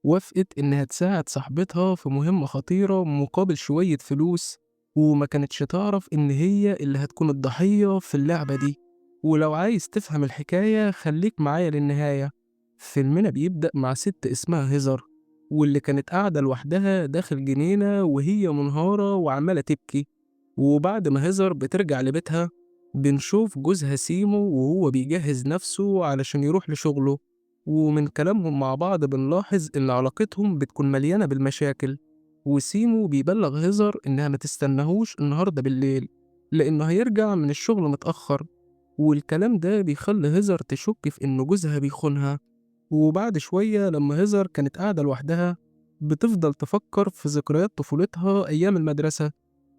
وافقت إنها تساعد صاحبتها في مهمة خطيرة مقابل شوية فلوس، وما كانتش تعرف إن هي اللي هتكون الضحية في اللعبة دي. ولو عايز تفهم الحكاية خليك معايا للنهاية. فيلمنا بيبدأ مع ست اسمها هيزر، واللي كانت قاعدة لوحدها داخل جنينة وهي منهارة وعمالة تبكي. وبعد ما هيزر بترجع لبيتها بنشوف جوزها سيمو وهو بيجهز نفسه علشان يروح لشغله. ومن كلامهم مع بعض بنلاحظ إن علاقتهم بتكون مليانة بالمشاكل، وسيمو بيبلغ هيزر إنها ما تستناهوش النهاردة بالليل لأنه هيرجع من الشغل متأخر. والكلام ده بيخلي هيزر تشك في إن جوزها بيخونها. وبعد شوية لما هيزر كانت قاعدة لوحدها بتفضل تفكر في ذكريات طفولتها أيام المدرسة،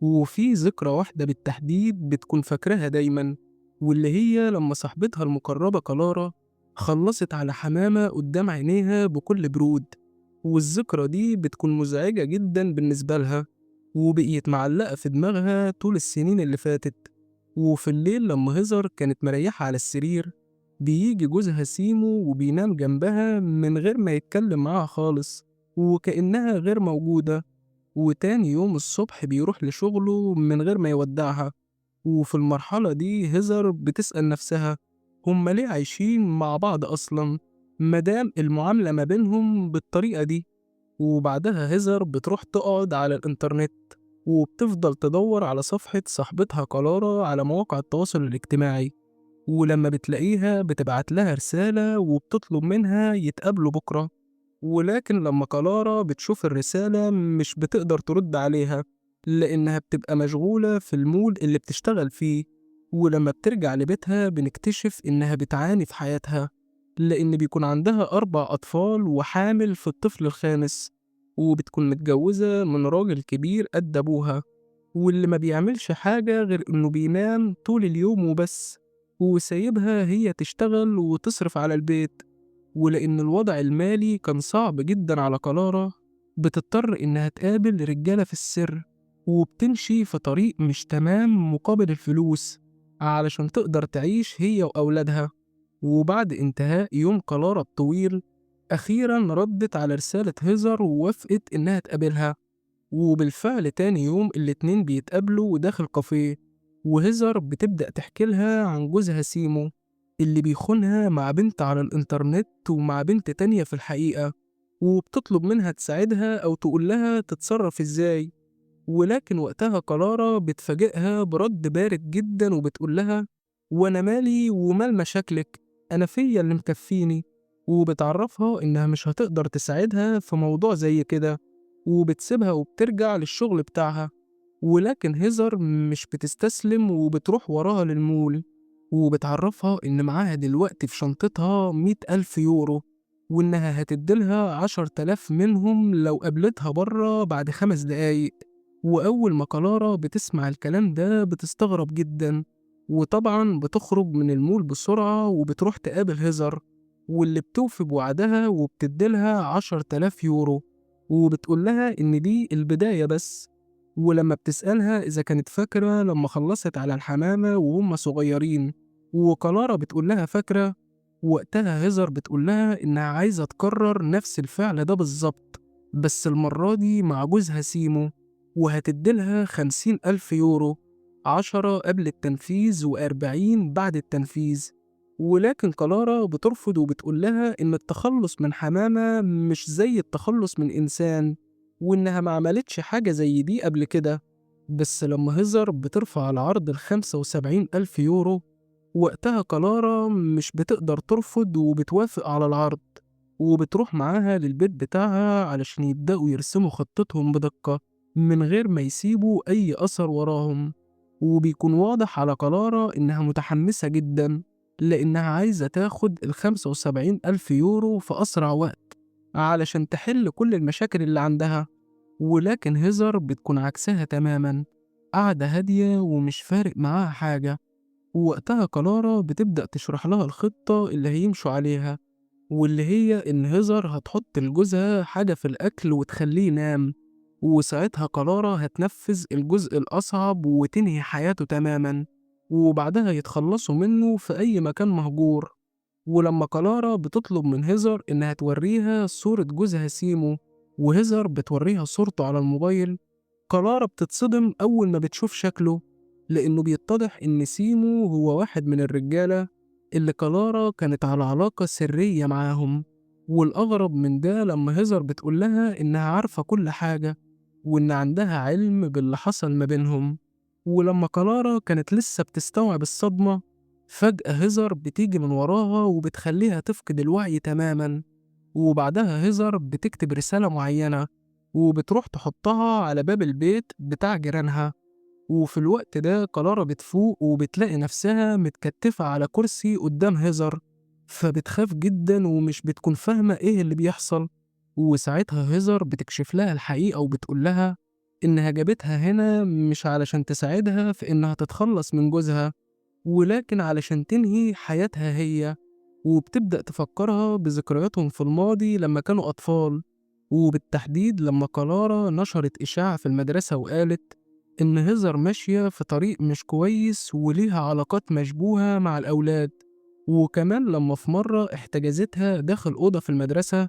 وفي ذكرى واحدة بالتحديد بتكون فاكراها دايما، واللي هي لما صاحبتها المقربة كلارا خلصت على حمامة قدام عينيها بكل برود. والذكرى دي بتكون مزعجة جدا بالنسبة لها، وبقيت معلقة في دماغها طول السنين اللي فاتت. وفي الليل لما هزر كانت مريحة على السرير بيجي جوزها سيمو وبينام جنبها من غير ما يتكلم معاها خالص، وكأنها غير موجودة. وتاني يوم الصبح بيروح لشغله من غير ما يودعها. وفي المرحلة دي هزر بتسأل نفسها هما ليه عايشين مع بعض أصلا مادام المعاملة ما بينهم بالطريقة دي. وبعدها هزر بتروح تقعد على الإنترنت وبتفضل تدور على صفحة صاحبتها كلارا على مواقع التواصل الاجتماعي. ولما بتلاقيها بتبعت لها رسالة وبتطلب منها يتقابلوا بكرة. ولكن لما كلارا بتشوف الرسالة مش بتقدر ترد عليها لأنها بتبقى مشغولة في المول اللي بتشتغل فيه. ولما بترجع لبيتها بنكتشف إنها بتعاني في حياتها لأن بيكون عندها 4 أطفال وحامل في الطفل الخامس، وبتكون متجوزة من راجل كبير قد أبوها، واللي ما بيعملش حاجة غير إنه بينام طول اليوم وبس، وسايبها هي تشتغل وتصرف على البيت. ولأن الوضع المالي كان صعب جدا على كلارا بتضطر إنها تقابل رجالة في السر، وبتمشي في طريق مش تمام مقابل الفلوس علشان تقدر تعيش هي وأولادها. وبعد انتهاء يوم كلارا الطويل أخيرا ردت على رسالة هيزر ووافقت إنها تقابلها. وبالفعل تاني يوم الاتنين بيتقابلوا داخل كافيه، وهزر بتبدأ تحكي لها عن جوزها سيمو اللي بيخونها مع بنت على الإنترنت ومع بنت تانية في الحقيقة، وبتطلب منها تساعدها أو تقول لها تتصرف إزاي. ولكن وقتها كلارا بتفاجئها برد بارد جدا وبتقول لها وأنا مالي ومال مشاكلك، أنا فيا اللي مكفيني. وبتعرفها إنها مش هتقدر تساعدها في موضوع زي كده، وبتسيبها وبترجع للشغل بتاعها. ولكن هزر مش بتستسلم وبتروح وراها للمول، وبتعرفها إن معاها دلوقتي في شنطتها 100,000 يورو، وإنها هتديلها 10,000 منهم لو قابلتها بره بعد 5 دقايق. وأول ما كلارا بتسمع الكلام ده بتستغرب جدا، وطبعا بتخرج من المول بسرعة وبتروح تقابل هزر، واللي بتوفي بوعدها وبتديلها 10,000 يورو، وبتقول لها إن دي البداية بس. ولما بتسألها إذا كانت فاكرة لما خلصت على الحمامة وهم صغيرين، وكلارا بتقول لها فاكرة، وقتها هزر بتقول لها إنها عايزة تكرر نفس الفعل ده بالظبط بس المرة دي مع جوزها سيمو، وهتديلها 50,000 يورو، 10 قبل التنفيذ و40 بعد التنفيذ. ولكن كلارا بترفض وبتقول لها إن التخلص من حمامة مش زي التخلص من إنسان، وإنها ما عملتش حاجة زي دي قبل كده. بس لما هزر بترفع العرض ل75,000 يورو، وقتها كلارا مش بتقدر ترفض وبتوافق على العرض، وبتروح معاها للبيت بتاعها علشان يبدأوا يرسموا خطتهم بدقة من غير ما يسيبوا أي أثر وراهم. وبيكون واضح على كلارا إنها متحمسة جدا لأنها عايزة تاخد ال75,000 يورو في أسرع وقت علشان تحل كل المشاكل اللي عندها. ولكن هزر بتكون عكسها تماما، قاعدة هادية ومش فارق معاها حاجة. ووقتها كلارا بتبدأ تشرح لها الخطة اللي هيمشوا عليها، واللي هي إن هزر هتحط لجوزها حاجة في الأكل وتخليه ينام، وساعتها كلارا هتنفذ الجزء الأصعب وتنهي حياته تماما، وبعدها يتخلصوا منه في أي مكان مهجور. ولما كلارا بتطلب من هيزر إنها توريها صورة جوزها سيمو، وهيزر بتوريها صورته على الموبايل، كلارا بتتصدم أول ما بتشوف شكله، لأنه بيتضح إن سيمو هو واحد من الرجالة اللي كلارا كانت على علاقة سرية معاهم. والأغرب من ده لما هيزر بتقولها إنها عارفة كل حاجة، وإن عندها علم باللي حصل ما بينهم. ولما كلارا كانت لسه بتستوعب الصدمة، فجأة هيزر بتيجي من وراها وبتخليها تفقد الوعي تماما. وبعدها هيزر بتكتب رسالة معينة وبتروح تحطها على باب البيت بتاع جيرانها. وفي الوقت ده كلارا بتفوق وبتلاقي نفسها متكتفة على كرسي قدام هيزر، فبتخاف جدا ومش بتكون فاهمة ايه اللي بيحصل. وساعتها هيزر بتكشف لها الحقيقة وبتقول لها إنها جابتها هنا مش علشان تساعدها في إنها تتخلص من جوزها، ولكن علشان تنهي حياتها هي. وبتبدأ تفكرها بذكرياتهم في الماضي لما كانوا أطفال، وبالتحديد لما كلارا نشرت إشاعة في المدرسة وقالت إن هيزر ماشية في طريق مش كويس وليها علاقات مشبوهة مع الأولاد. وكمان لما في مرة احتجزتها داخل أوضة في المدرسة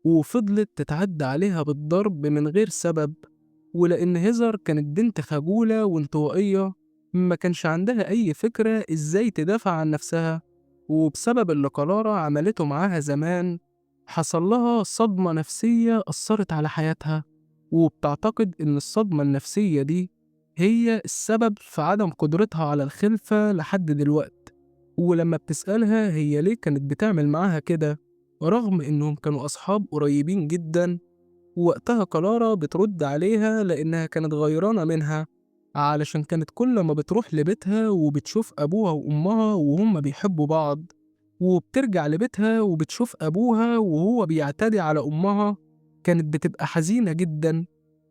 وفضلت تتعدى عليها بالضرب من غير سبب، ولأن هيزر كانت بنت خجولة وانطوائية ما كانش عندها أي فكرة إزاي تدافع عن نفسها. وبسبب اللي كلارا عملته معاها زمان، حصل لها صدمة نفسية أثرت على حياتها، وبتعتقد إن الصدمة النفسية دي هي السبب في عدم قدرتها على الخلفة لحد دلوقت. ولما بتسألها هي ليه كانت بتعمل معاها كده رغم إنهم كانوا أصحاب قريبين جدا، وقتها كلارا بترد عليها لأنها كانت غيرانة منها علشان كانت كل ما بتروح لبيتها وبتشوف أبوها وأمها وهما بيحبوا بعض، وبترجع لبيتها وبتشوف أبوها وهو بيعتدي على أمها، كانت بتبقى حزينة جدا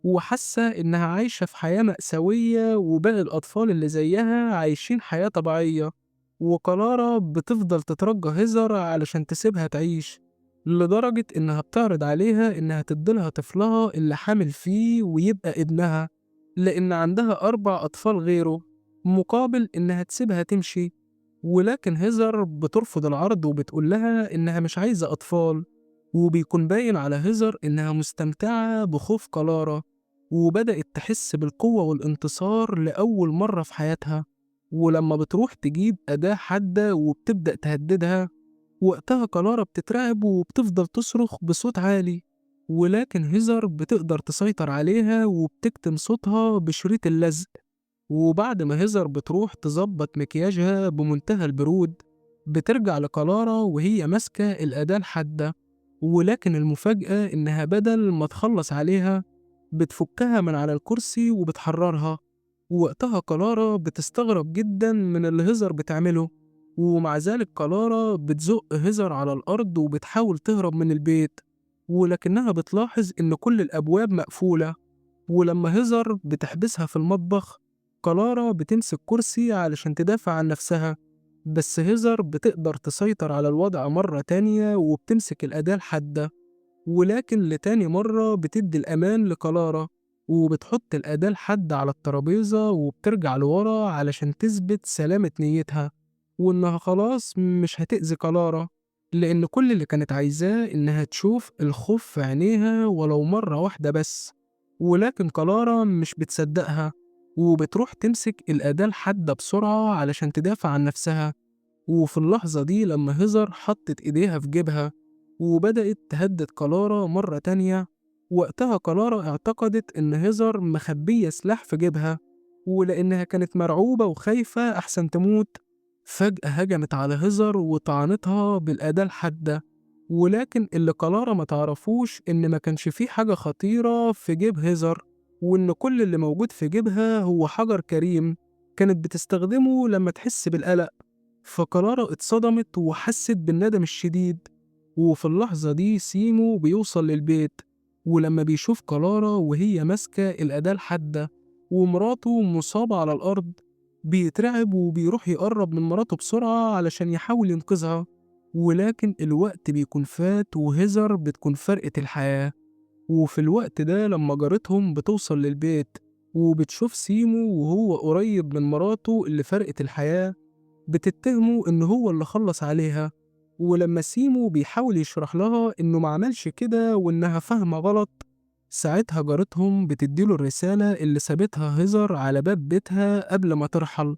وحاسة إنها عايشة في حياة مأساوية وباقي الأطفال اللي زيها عايشين حياة طبيعية. وكلارا بتفضل تترجى هزر علشان تسيبها تعيش، لدرجة إنها بتعرض عليها إنها تديلها طفلها اللي حامل فيه ويبقى ابنها، لأن عندها 4 أطفال غيره، مقابل إنها تسيبها تمشي. ولكن هيزر بترفض العرض وبتقولها إنها مش عايزة أطفال. وبيكون باين على هيزر إنها مستمتعة بخوف كلارا، وبدأت تحس بالقوة والانتصار لأول مرة في حياتها. ولما بتروح تجيب أداة حادة وبتبدأ تهددها، وقتها كلارا بتترعب وبتفضل تصرخ بصوت عالي، ولكن هيزر بتقدر تسيطر عليها وبتكتم صوتها بشريط اللزق. وبعد ما هيزر بتروح تظبط مكياجها بمنتهى البرود، بترجع لكلارا وهي ماسكة الأداة الحادة. ولكن المفاجأة إنها بدل ما تخلص عليها بتفكها من على الكرسي وبتحررها. ووقتها كلارا بتستغرب جدا من اللي هيزر بتعمله، ومع ذلك كلارا بتزق هيزر على الأرض وبتحاول تهرب من البيت، ولكنها بتلاحظ إن كل الأبواب مقفولة. ولما هيزر بتحبسها في المطبخ، كلارا بتمسك كرسي علشان تدافع عن نفسها، بس هيزر بتقدر تسيطر على الوضع مرة تانية وبتمسك الأداة الحادة، ولكن لتاني مرة بتدي الأمان لكلارا، وبتحط الأداة الحادة على الترابيزة وبترجع لورا علشان تثبت سلامة نيتها وإنها خلاص مش هتأذي كلارا، لأن كل اللي كانت عايزاه إنها تشوف الخوف في عينيها ولو مرة واحدة بس. ولكن كلارا مش بتصدقها، وبتروح تمسك الأداة الحادة بسرعة علشان تدافع عن نفسها. وفي اللحظة دي لما هيزر حطت إيديها في جيبها وبدأت تهدد كلارا مرة تانية، وقتها كلارا اعتقدت إن هيزر مخبية سلاح في جيبها، ولأنها كانت مرعوبة وخايفة أحسن تموت، فجأة هجمت على هيزر وطعنتها بالأداة الحادة. ولكن اللي كلارا ما تعرفوش إن ما كانش فيه حاجة خطيرة في جيب هيزر، وإن كل اللي موجود في جيبها هو حجر كريم كانت بتستخدمه لما تحس بالقلق. فكلارا اتصدمت وحست بالندم الشديد. وفي اللحظة دي سيمو بيوصل للبيت، ولما بيشوف كلارا وهي ماسكة الأداة الحادة ومراته مصابة على الأرض، بيترعب وبيروح يقرب من مراته بسرعة علشان يحاول ينقذها. ولكن الوقت بيكون فات وهيزر بتكون فرقة الحياة. وفي الوقت ده لما جارتهم بتوصل للبيت وبتشوف سيمو وهو قريب من مراته اللي فرقت الحياة، بتتهمه إن هو اللي خلص عليها، ولما سيمو بيحاول يشرح لها إنه ما عملش كده وإنها فاهمة غلط، ساعتها جارتهم بتديله الرسالة اللي سابتها هزر على باب بيتها قبل ما ترحل،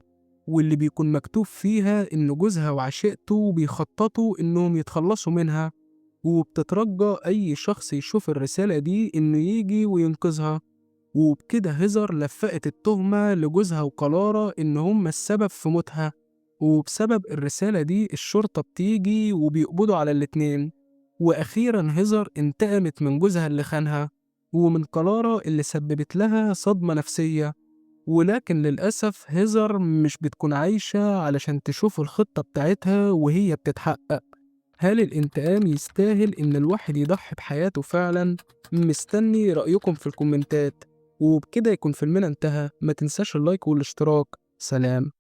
واللي بيكون مكتوب فيها إن جوزها وعشيقته بيخططوا إنهم يتخلصوا منها، وبتترجى أي شخص يشوف الرسالة دي إنه يجي وينقذها. وبكده هزر لفقت التهمة لجوزها وكلارا إن هما السبب في موتها، وبسبب الرسالة دي الشرطة بتيجي وبيقبضوا على الاتنين. وأخيرا هزر انتقمت من جوزها اللي خانها ومن كلارا اللي سببت لها صدمة نفسية. ولكن للأسف هزر مش بتكون عايشة علشان تشوف الخطة بتاعتها وهي بتتحقق. هل الانتقام يستاهل إن الواحد يضحي بحياته فعلا؟ مستني رأيكم في الكومنتات. وبكده يكون فيلمنا انتهى، ما تنساش اللايك والاشتراك. سلام.